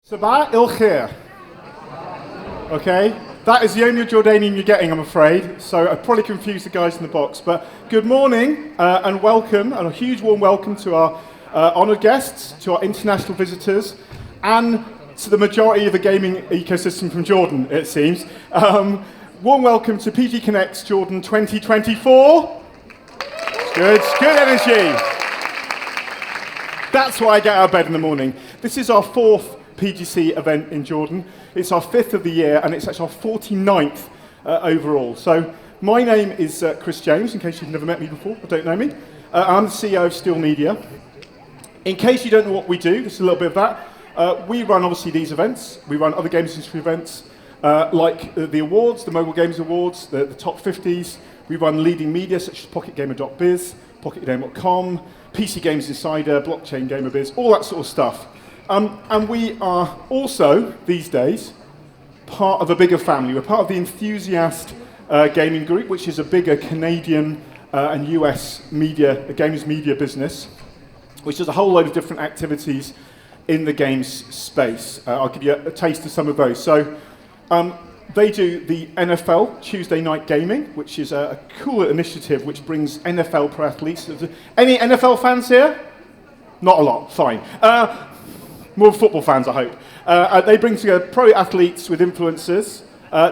Sabah il Khair. Okay, that is the only Jordanian you're getting, I'm afraid. So I probably confused the guys in the box. But good morning and welcome, and a huge warm welcome to our honoured guests, to our international visitors, and to the majority of the gaming ecosystem from Jordan, it seems. Warm welcome to PG Connect's Jordan 2024. Good energy. That's why I get out of bed in the morning. This is our fourth PGC event in Jordan. It's our fifth of the year, and it's actually our 49th overall. So my name is Chris James, in case you've never met me before or don't know me. I'm the CEO of Steel Media. In case you don't know what we do, just a little bit of that. We run, obviously, these events. We run other games industry events, like the awards, the Mobile Games Awards, the top 50s. We run leading media, such as PocketGamer.biz, PocketGamer.com, PC Games Insider, Blockchain Gamer Biz, all that sort of stuff. And we are also, these days, part of a bigger family. We're part of the Enthusiast Gaming Group, which is a bigger Canadian and US games media business, which does a whole load of different activities in the games space. I'll give you a taste of some of those. So they do the NFL Tuesday Night Gaming, which is a cool initiative which brings NFL pro athletes. Any NFL fans here? Not a lot, fine. More football fans, I hope. They bring together pro athletes with influencers.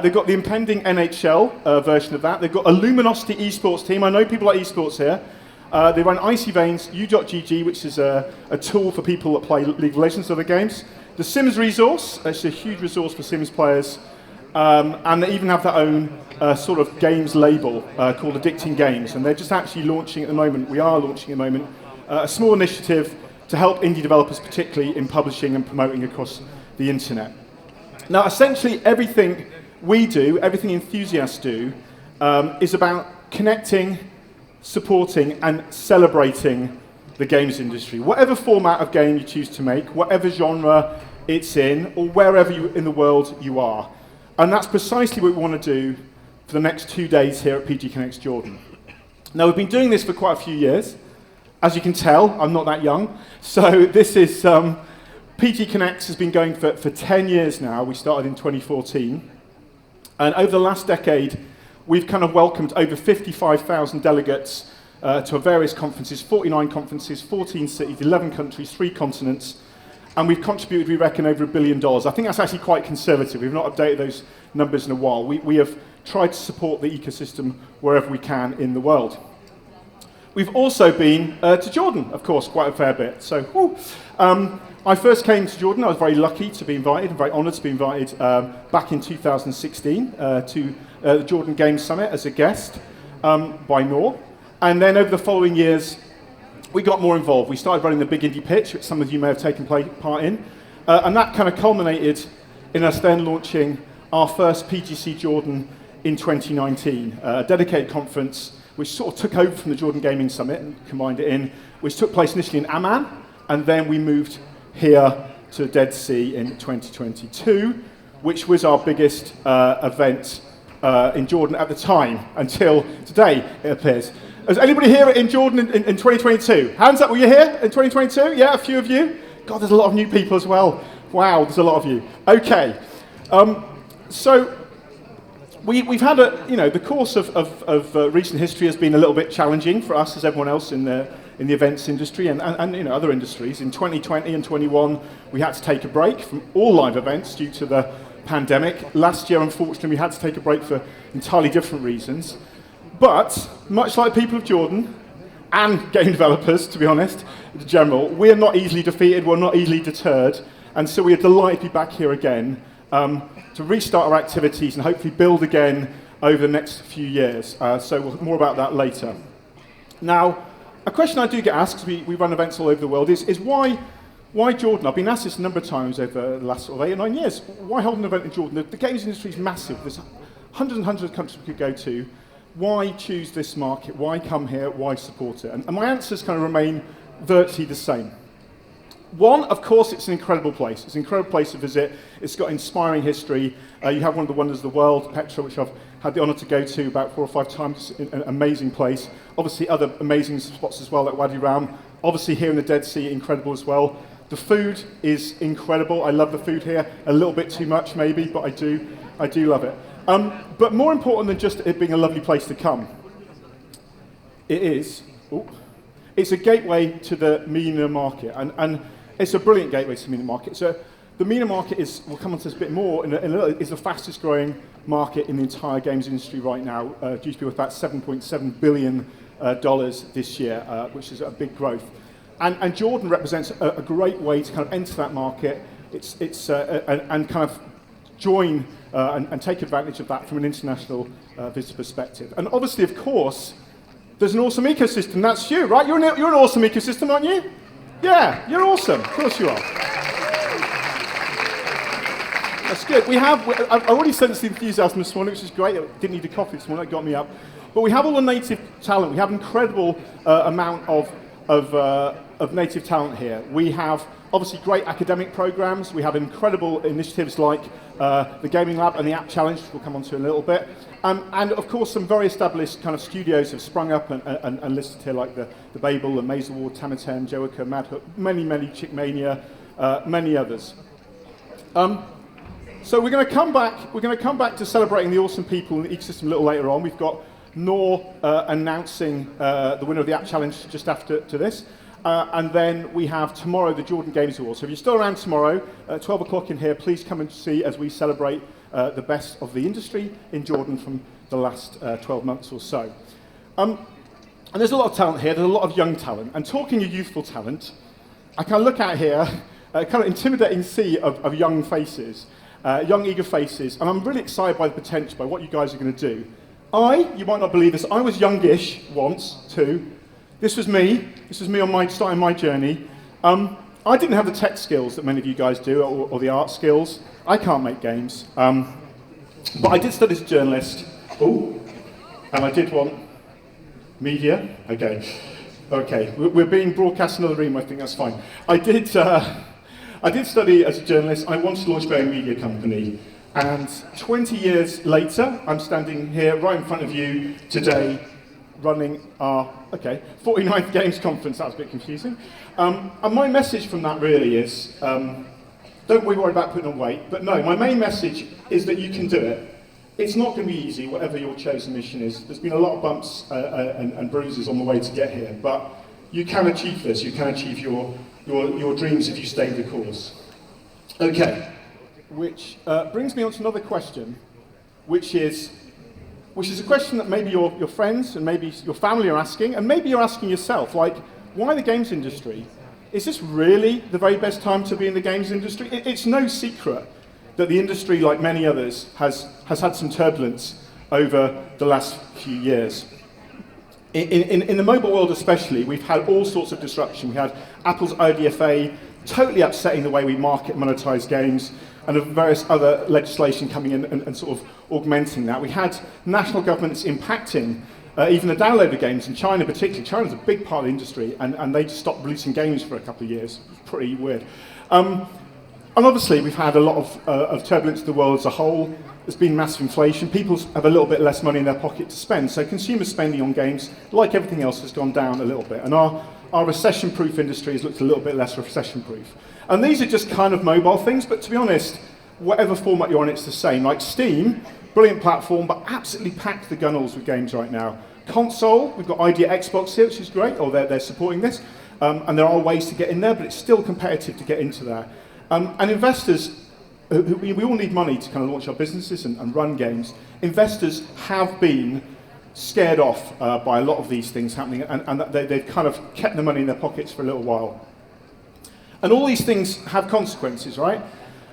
They've got the impending NHL version of that. They've got a Luminosity esports team. I know people like esports here. They run Icy Veins, U.GG, which is a tool for people that play League of Legends and other games. The Sims Resource, it's a huge resource for Sims players. And they even have their own sort of games label called Addicting Games. And they're just actually launching at the moment, we are launching at the moment, a small initiative to help indie developers, particularly in publishing and promoting across the internet. Now, essentially everything we do, everything enthusiasts do, is about connecting, supporting, and celebrating the games industry. Whatever format of game you choose to make, whatever genre it's in, or wherever in the world you are. And that's precisely what we want to do for the next 2 days here at PG Connects Jordan. Now, we've been doing this for quite a few years. As you can tell, I'm not that young. So this is, PG Connects has been going for 10 years now. We started in 2014. And over the last decade, we've kind of welcomed over 55,000 delegates to various conferences, 49 conferences, 14 cities, 11 countries, 3 continents. And we've contributed, we reckon, over $1 billion. I think that's actually quite conservative. We've not updated those numbers in a while. We have tried to support the ecosystem wherever we can in the world. We've also been to Jordan, of course, quite a fair bit. So, I first came to Jordan. I was very lucky to be invited, and very honoured to be invited back in 2016 to the Jordan Games Summit as a guest by Noor. And then over the following years, we got more involved. We started running the Big Indie Pitch, which some of you may have taken part in. And that kind of culminated in us then launching our first PGC Jordan in 2019, a dedicated conference which sort of took over from the Jordan Gaming Summit and combined it in, which took place initially in Amman, and then we moved here to the Dead Sea in 2022, which was our biggest event in Jordan at the time, until today, it appears. Is anybody here in Jordan in 2022? Hands up, were you here in 2022? Yeah, a few of you? God, there's a lot of new people as well. Wow, there's a lot of you. Okay, so we've had the course of recent history has been a little bit challenging for us as everyone else in the events industry and other industries. In 2020 and 21, we had to take a break from all live events due to the pandemic. Last year, unfortunately, we had to take a break for entirely different reasons. But, much like people of Jordan, and game developers, to be honest, in general, we're not easily defeated, we're not easily deterred, and so we are delighted to be back here again to restart our activities and hopefully build again over the next few years. So we'll more about that later. Now, a question I do get asked, because we run events all over the world, is why Jordan? I've been asked this a number of times over the last sort of 8 or 9 years. Why hold an event in Jordan? The games industry is massive. There's hundreds and hundreds of countries we could go to. Why choose this market? Why come here? Why support it? And my answers kind of remain virtually the same. One, of course, it's an incredible place. It's an incredible place to visit. It's got inspiring history. You have one of the wonders of the world, Petra, which I've had the honour to go to about 4 or 5 times. It's an amazing place. Obviously, other amazing spots as well, like Wadi Ram. Obviously, here in the Dead Sea, incredible as well. The food is incredible. I love the food here. A little bit too much maybe, but I do love it. But more important than just it being a lovely place to come, it's a gateway to the MENA market, and it's a brilliant gateway to the MENA market. So the MENA market is, we'll come on to this a bit more, is the fastest growing market in the entire games industry right now, due to be worth about $7.7 billion this year, which is a big growth. And Jordan represents a great way to kind of enter that market. And kind of join and take advantage of that from an international visitor perspective. And obviously, of course, there's an awesome ecosystem. That's you, right? You're an awesome ecosystem, aren't you? Yeah, you're awesome. Of course you are. That's good. I've already sensed the enthusiasm this morning, which is great. I didn't need a coffee this morning. That got me up. But we have all the native talent. We have an incredible amount of native talent here. We have obviously great academic programs. We have incredible initiatives like the Gaming Lab and the App Challenge, which we'll come on to in a little bit. And of course, some very established kind of studios have sprung up and listed here, like the Babel, the Maze Award, Tamaten, Joker, Madhook, many Chickmania, many others. So we're going to come back to celebrating the awesome people in the ecosystem a little later on. We've got Noor announcing the winner of the App Challenge just after this. And then we have tomorrow the Jordan Games Awards. So if you're still around tomorrow, at 12 o'clock in here, please come and see as we celebrate the best of the industry in Jordan from the last 12 months or so. And there's a lot of talent here. There's a lot of young talent. And talking of youthful talent, I kind of look out here, a kind of intimidating sea of young faces, young eager faces, and I'm really excited by the potential, by what you guys are going to do. You might not believe this, I was youngish once, too. This was me on starting my journey. I didn't have the tech skills that many of you guys do, or the art skills. I can't make games. But I did study as a journalist. And I did want media. Okay, we're being broadcast in another room, I think that's fine. I did study as a journalist. I wanted to launch my own media company. And 20 years later, I'm standing here right in front of you today, running our 49th Games Conference. That was a bit confusing. And my message from that really is, don't worry about putting on weight, but no, my main message is that you can do it. It's not going to be easy, whatever your chosen mission is. There's been a lot of bumps and bruises on the way to get here, but you can achieve this. You can achieve your dreams if you stay the course. Okay, which brings me on to another question, which is a question that maybe your friends and maybe your family are asking, and maybe you're asking yourself, like, why the games industry? Is this really the very best time to be in the games industry? It's no secret that the industry, like many others, has had some turbulence over the last few years. In the mobile world especially, we've had all sorts of disruption. We had Apple's IDFA totally upsetting the way we market and monetize games, and various other legislation coming in and sort of augmenting that. We had national governments impacting even the download of games in China particularly. China's a big part of the industry, and they just stopped releasing games for a couple of years. It's pretty weird. And obviously we've had a lot of turbulence in the world as a whole. There's been massive inflation. People have a little bit less money in their pocket to spend, so consumer spending on games, like everything else, has gone down a little bit. And our recession-proof industry has looked a little bit less recession-proof. And these are just kind of mobile things, but to be honest, whatever format you're on, it's the same. Like Steam, brilliant platform, but absolutely packed the gunnels with games right now. Console, we've got Idea Xbox here, which is great, or they're supporting this. And there are ways to get in there, but it's still competitive to get into there. And investors, we all need money to kind of launch our businesses and run games. Investors have been scared off by a lot of these things happening, and they've kind of kept the money in their pockets for a little while. And all these things have consequences, right?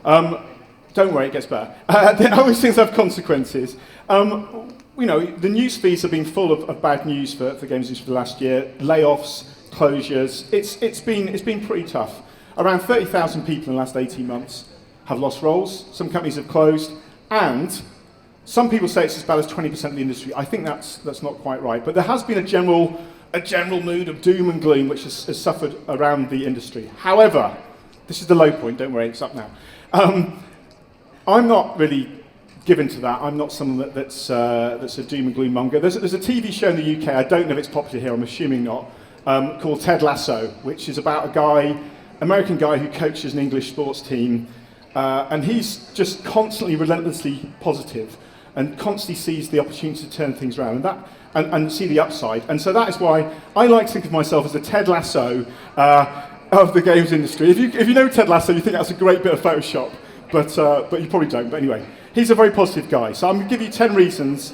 Don't worry, it gets better. All these things have consequences. The news feeds have been full of bad news for games industry for the last year. Layoffs, closures. It's been pretty tough. Around 30,000 people in the last 18 months have lost roles. Some companies have closed, and some people say it's as bad as 20% of the industry. I think that's not quite right. But there has been a general mood of doom and gloom which has suffered around the industry. However, this is the low point. Don't worry, it's up now. I'm not really given to that. I'm not someone that's a doom and gloom monger. There's a TV show in the UK. I don't know if it's popular here. I'm assuming not. Called Ted Lasso, which is about a guy American guy who coaches an English sports team, and he's just constantly, relentlessly positive, and constantly sees the opportunity to turn things around, and see the upside. And so that is why I like to think of myself as the Ted Lasso of the games industry. If you know Ted Lasso, you think that's a great bit of Photoshop, but you probably don't. But anyway, he's a very positive guy. So I'm going to give you 10 reasons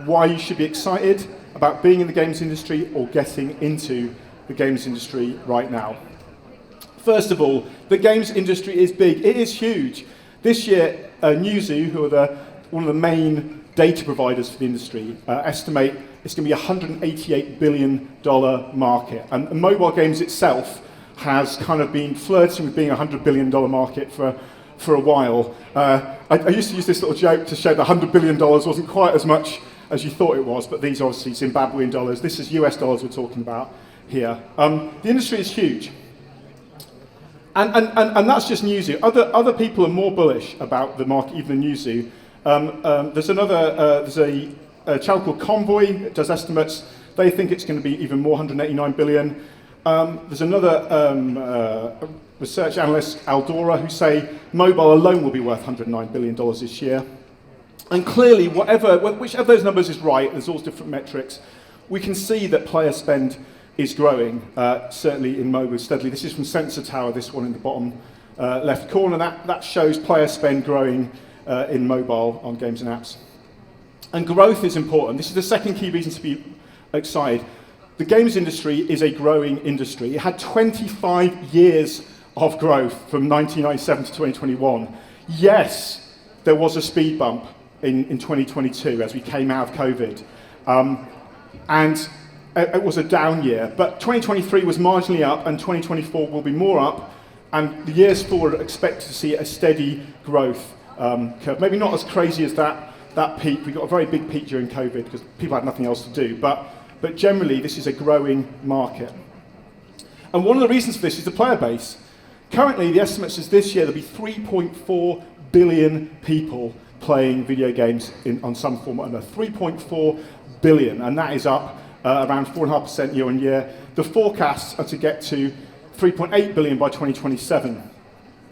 why you should be excited about being in the games industry or getting into the games industry right now. First of all, the games industry is big. It is huge. This year, Newzoo, who are one of the main data providers for the industry, estimate it's going to be a $188 billion market. And mobile games itself has kind of been flirting with being a $100 billion market for a while. I used to use this little joke to show that $100 billion wasn't quite as much as you thought it was, but these are obviously Zimbabwean dollars. This is US dollars we're talking about here. The industry is huge. And that's just Newzoo. Other people are more bullish about the market, even than Newzoo. There's a channel called Convoy that does estimates. They think it's going to be even more, 189 billion. There's another research analyst, Aldora, who say mobile alone will be worth $109 billion this year. And clearly, whichever of those numbers is right, there's all different metrics, we can see that player spend is growing, certainly in mobile steadily. This is from Sensor Tower, this one in the bottom left corner. That shows player spend growing in mobile on games and apps. And growth is important. This is the second key reason to be excited. The games industry is a growing industry. It had 25 years of growth from 1997 to 2021. Yes, there was a speed bump in 2022 as we came out of COVID. And it was a down year, but 2023 was marginally up, and 2024 will be more up, and the years forward are expected to see a steady growth curve. Maybe not as crazy as that peak. We got a very big peak during COVID because people had nothing else to do, but generally this is a growing market. And one of the reasons for this is the player base. Currently, the estimate is this year there'll be 3.4 billion people playing video games on some form or another. 3.4 billion, and that is up around 4.5% year on year. The forecasts are to get to 3.8 billion by 2027,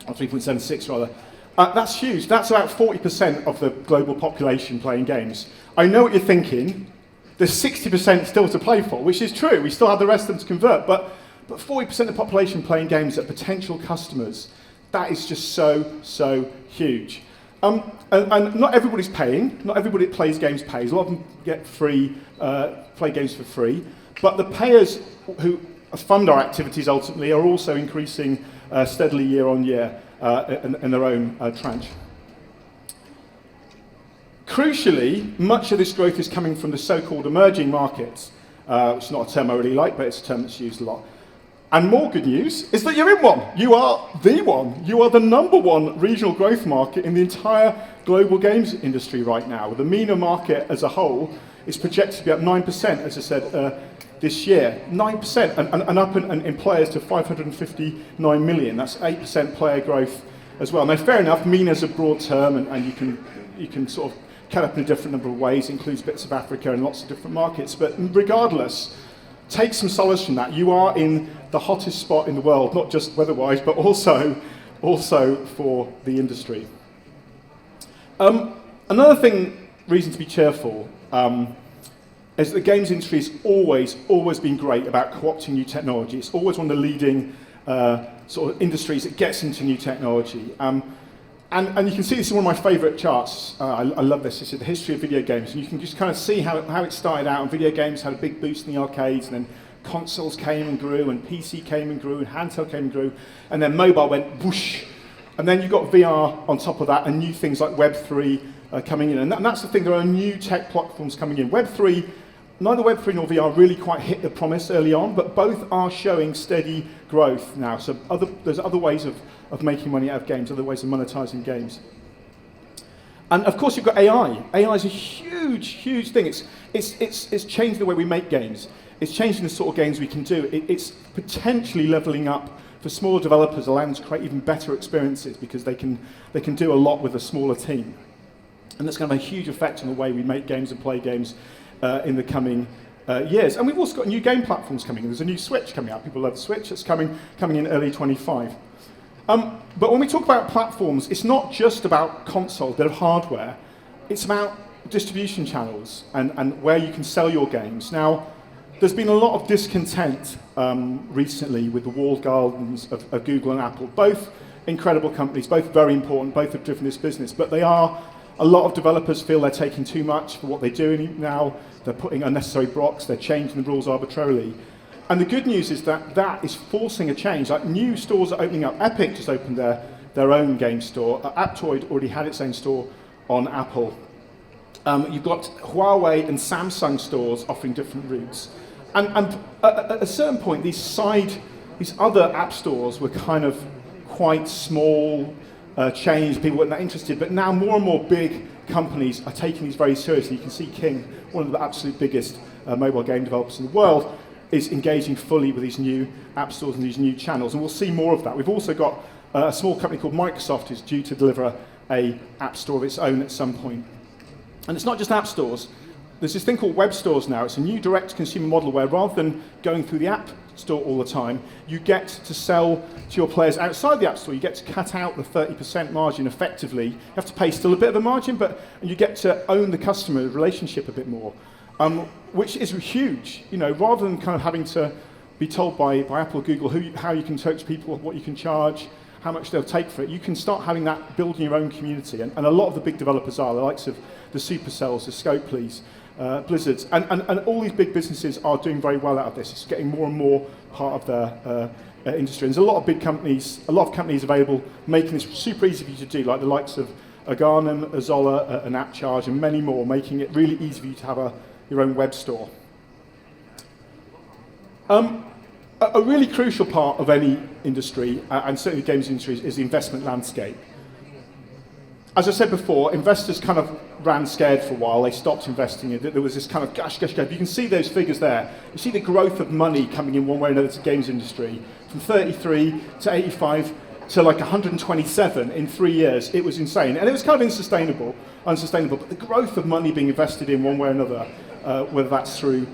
or 3.76 rather. That's huge. That's about 40% of the global population playing games. I know what you're thinking. There's 60% still to play for, which is true. We still have the rest of them to convert, but 40% of the population playing games are potential customers. That is just so huge. And not everybody's paying. Not everybody that plays games pays. A lot of them get free, play games for free. But the payers who fund our activities ultimately are also increasing steadily year on year in their own tranche. Crucially, much of this growth is coming from the so-called emerging markets, which is not a term I really like, but it's a term that's used a lot. And more good news is that you're in one. You are the one. You are the number one regional growth market in the entire global games industry right now. The MENA market as a whole is projected to be up 9%, as I said, this year. 9%, and up in players to 559 million. That's 8% player growth as well. Now, fair enough, MENA is a broad term, and you can sort of cut up in a different number of ways, includes bits of Africa and lots of different markets. But regardless, take some solace from that. You are in the hottest spot in the world, not just weather-wise, but also for the industry. Another reason to be cheerful, is that the games industry has always been great about co-opting new technology. It's always one of the leading sort of industries that gets into new technology. And you can see this in one of my favourite charts. I love this. This is the history of video games. And you can just kind of see how it started out. And video games had a big boost in the arcades, and then consoles came and grew, and PC came and grew, and handheld came and grew, and then mobile went whoosh. And then you've got VR on top of that, and new things like Web3 coming in. And that's the thing, there are new tech platforms coming in. Web3, neither Web3 nor VR really quite hit the promise early on, but both are showing steady growth now. So there's other ways of making money out of games, other ways of monetizing games. And of course you've got AI. AI is a huge thing. It's changed the way we make games. It's changing the sort of games we can do. It's potentially leveling up for smaller developers, allowing them to create even better experiences because they can do a lot with a smaller team. And that's going to have a huge effect on the way we make games and play games in the coming years. And we've also got new game platforms coming in. There's a new Switch coming out. People love the Switch. It's coming in early 25. But when we talk about platforms, it's not just about console, a bit of hardware. It's about distribution channels and where you can sell your games. Now, there's been a lot of discontent recently with the walled gardens of Google and Apple, both incredible companies, both very important, both have driven this business, but a lot of developers feel they're taking too much for what they're doing now. They're putting unnecessary blocks, they're changing the rules arbitrarily. And the good news is that is forcing a change. Like, new stores are opening up. Epic just opened their own game store. Aptoide already had its own store on Apple. You've got Huawei and Samsung stores offering different routes. And at a certain point, these other app stores were kind of quite small, chains, people weren't that interested, but now more and more big companies are taking these very seriously. You can see King, one of the absolute biggest mobile game developers in the world, is engaging fully with these new app stores and these new channels, and we'll see more of that. We've also got a small company called Microsoft who's due to deliver an app store of its own at some point. And it's not just app stores. There's this thing called web stores now. It's a new direct-to-consumer model where rather than going through the app store all the time, you get to sell to your players outside the app store. You get to cut out the 30% margin effectively. You have to pay still a bit of a margin, but you get to own the customer relationship a bit more, which is huge. You know, rather than kind of having to be told by Apple or Google how you can coach people, what you can charge, how much they'll take for it, you can start having that, building your own community. And a lot of the big developers are, the likes of the Supercells, the Scopely's, Blizzards, and all these big businesses are doing very well out of this. It's getting more and more part of their industry. And there's a lot of big companies, a lot of companies available, making this super easy for you to do, like the likes of Aghanim, Azolla, and AppCharge, and many more, making it really easy for you to have your own web store. A really crucial part of any industry, and certainly the games industry, is the investment landscape. As I said before, investors kind of ran scared for a while. They stopped investing. There was this kind of gush. You can see those figures there. You see the growth of money coming in one way or another to the games industry. From 33 to 85 to like 127 in 3 years. It was insane. And it was kind of unsustainable. But the growth of money being invested in one way or another, whether that's through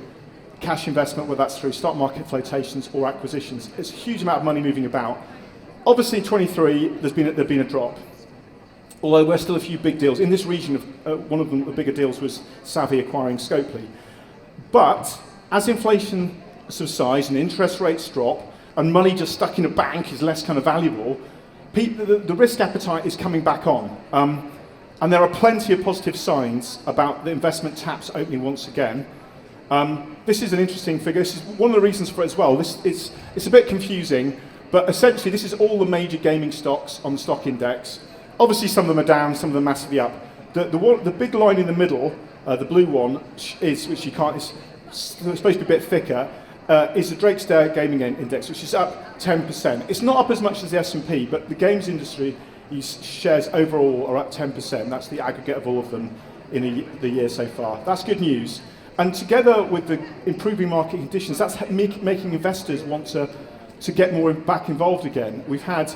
cash investment, whether that's through stock market flotations or acquisitions, it's a huge amount of money moving about. Obviously, in 23, there's been a drop. Although there's still a few big deals. In this region, one of them, the bigger deals, was Savvy acquiring Scopely. But as inflation subsides and interest rates drop, and money just stuck in a bank is less kind of valuable, the risk appetite is coming back on. And there are plenty of positive signs about the investment taps opening once again. This is an interesting figure. This is one of the reasons for it as well. It's a bit confusing, but essentially this is all the major gaming stocks on the stock index. Obviously, some of them are down, some of them massively up. The big line in the middle, the blue one, which you can't, it's supposed to be a bit thicker, is the Drakestar Gaming Index, which is up 10%. It's not up as much as the S&P, but the games industry shares overall are up 10%. That's the aggregate of all of them in the year so far. That's good news. And together with the improving market conditions, that's making investors want to get more back involved again. We've had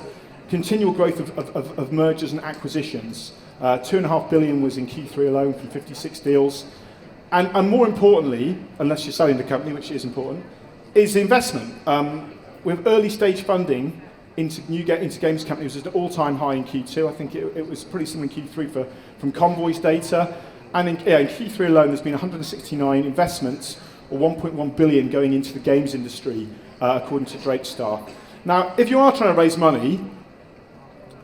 continual growth of mergers and acquisitions. 2.5 billion was in Q3 alone from 56 deals. And more importantly, unless you're selling the company, which is important, is investment. With early stage funding into games companies was an all-time high in Q2. I think it was pretty similar in Q3 from Convoy's data. And in Q3 alone, there's been 169 investments, or 1.1 billion going into the games industry, according to Drakestar. Now, if you are trying to raise money,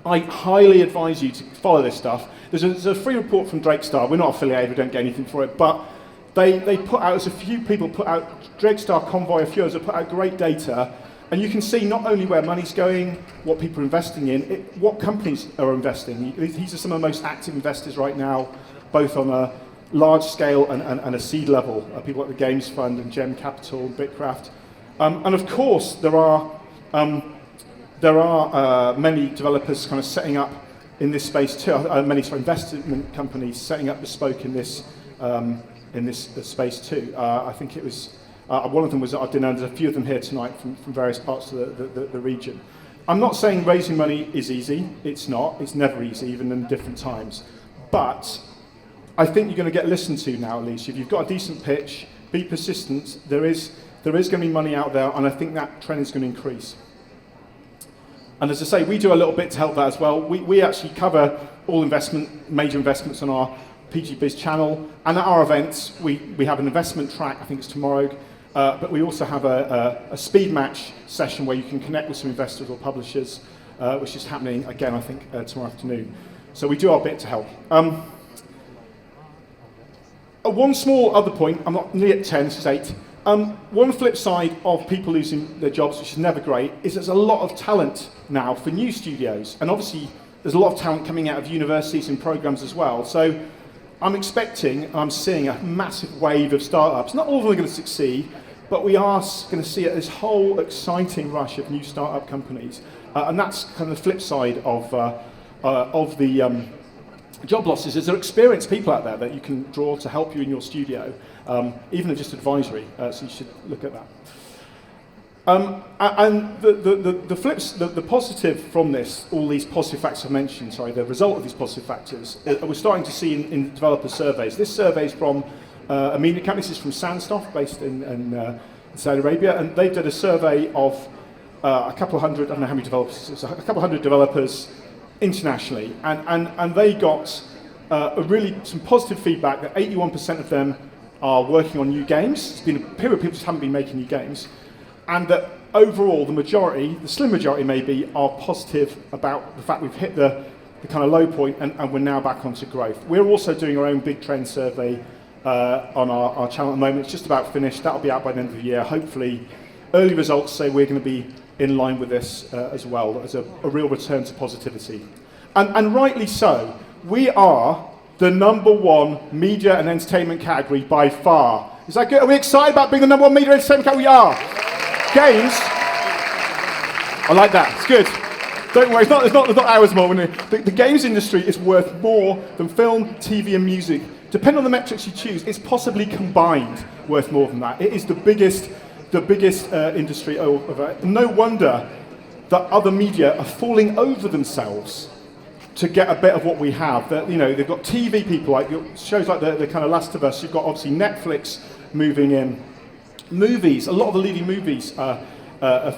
I highly advise you to follow this stuff. There's a free report from Drakestar. We're not affiliated, we don't get anything for it, but they put out, as a few people put out, Drakestar, Convoy, a few others have put out great data, and you can see not only where money's going, what people are investing in, what companies are investing. These are some of the most active investors right now, both on a large scale and a seed level. People like the Games Fund and Gem Capital and Bitcraft. And of course, there are many developers kind of setting up in this space too. Many investment companies setting up bespoke in this space too. I think it was one of them was at dinner. There's a few of them here tonight from various parts of the region. I'm not saying raising money is easy. It's not. It's never easy, even in different times. But I think you're going to get listened to now, at least. If you've got a decent pitch, be persistent. There is going to be money out there, and I think that trend is going to increase. And as I say, we do a little bit to help that as well. We actually cover all major investments on our PG Biz channel, and at our events, we have an investment track, I think it's tomorrow, but we also have a speed match session where you can connect with some investors or publishers, which is happening again, I think, tomorrow afternoon. So we do our bit to help. One small other point, I'm not nearly at 10, this is 8. One flip side of people losing their jobs, which is never great, is there's a lot of talent now for new studios. And obviously, there's a lot of talent coming out of universities and programs as well. So I'm seeing a massive wave of startups. Not all of them are going to succeed, but we are going to see this whole exciting rush of new startup companies. And that's kind of the flip side of the job losses. Is there experienced people out there that you can draw to help you in your studio, even if just advisory, so you should look at that. And the positive from this, all these positive factors I mentioned, the result of these positive factors, we're starting to see in developer surveys. This survey is from a media company. This is from Sandstoff, based in Saudi Arabia, and they did a survey of a couple of hundred, I don't know how many developers, it's a couple of hundred developers internationally, and they got some positive feedback that 81% of them are working on new games. It's been a period where people just haven't been making new games, and that overall the slim majority maybe, are positive about the fact we've hit the kind of low point and we're now back onto growth. We're also doing our own big trend survey on our channel at the moment. It's just about finished. That'll be out by the end of the year. Hopefully, early results say we're going to be in line with this as well, as a real return to positivity. And rightly so. We are the #1 media and entertainment category by far. Is that good? Are we excited about being the #1 media and entertainment category? We are. Games. I like that. It's good. Don't worry, it's not hours more. The games industry is worth more than film, TV, and music. Depending on the metrics you choose, it's possibly combined worth more than that. It is the biggest industry over. No wonder that other media are falling over themselves to get a bit of what we have. That, they've got TV people, like shows like the kind of Last of Us. You've got obviously Netflix moving in. Movies, a lot of the leading movies are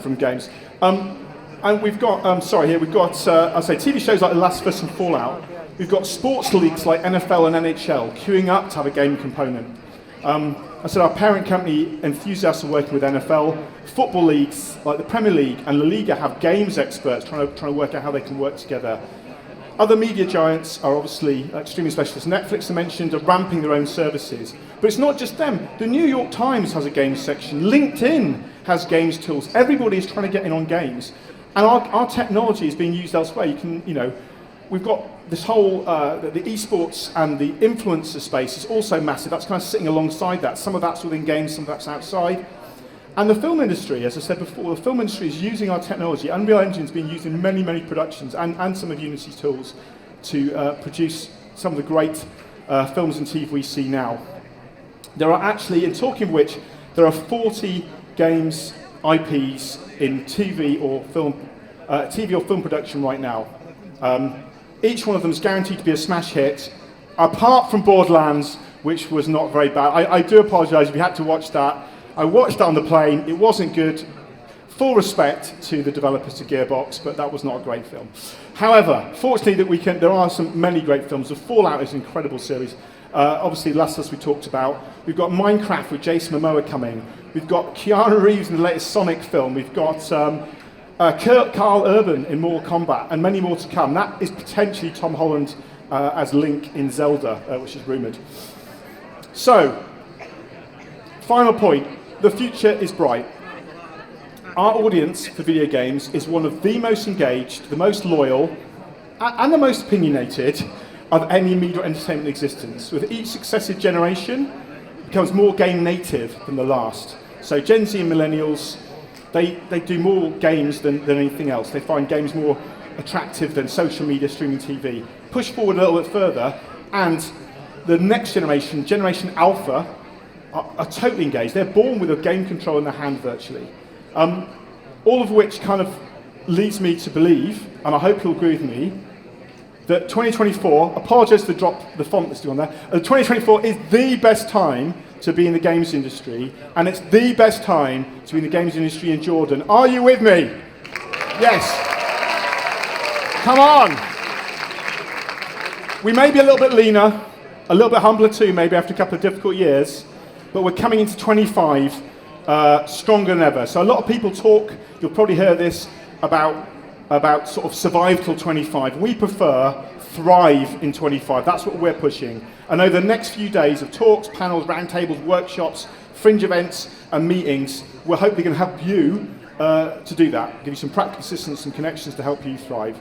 from games. And we've got, TV shows like The Last of Us and Fallout. We've got sports leagues like NFL and NHL queuing up to have a game component. I said our parent company, Enthusiasts, are working with NFL. Football leagues like the Premier League and La Liga have games experts trying to work out how they can work together. Other media giants are obviously extremely specialists. Netflix, I mentioned, are ramping their own services. But it's not just them. The New York Times has a games section. LinkedIn has games tools. Everybody is trying to get in on games. And our technology is being used elsewhere. We've got this whole, the esports and the influencer space is also massive. That's kind of sitting alongside that. Some of that's within games, some of that's outside. And the film industry, as I said before, the film industry is using our technology. Unreal Engine is being used in many, many productions and some of Unity's tools to produce some of the great films and TV we see now. There are actually, in talking of which, there are 40 games IPs in TV or film production right now. Each one of them is guaranteed to be a smash hit, apart from Borderlands, which was not very bad. I do apologise if you had to watch that. I watched that on the plane. It wasn't good. Full respect to the developers to Gearbox, but that was not a great film. However, fortunately there are many great films. The Fallout is an incredible series. Obviously, Last of Us we talked about. We've got Minecraft with Jason Momoa coming. We've got Keanu Reeves in the latest Sonic film. We've got Carl Urban in Mortal Kombat, and many more to come. That is potentially Tom Holland as Link in Zelda, which is rumoured. So, final point. The future is bright. Our audience for video games is one of the most engaged, the most loyal, and the most opinionated of any media or entertainment in existence. With each successive generation, it becomes more game native than the last. So Gen Z and millennials, they do more games than anything else. They find games more attractive than social media, streaming TV. Push forward a little bit further, and the next generation, Generation Alpha, are totally engaged. They're born with a game control in their hand virtually. All of which kind of leads me to believe, and I hope you'll agree with me, that 2024, apologise for the font that's still on there, 2024 is the best time to be in the games industry, and it's the best time to be in the games industry in Jordan. Are you with me? Yes. Come on. We may be a little bit leaner, a little bit humbler too, maybe after a couple of difficult years, but we're coming into 25 stronger than ever. So a lot of people talk, you'll probably hear this, about sort of survive till 25. We prefer thrive in 25. That's what we're pushing. And over the next few days of talks, panels, roundtables, workshops, fringe events, and meetings, we're hopefully going to help you to do that, give you some practical assistance and connections to help you thrive.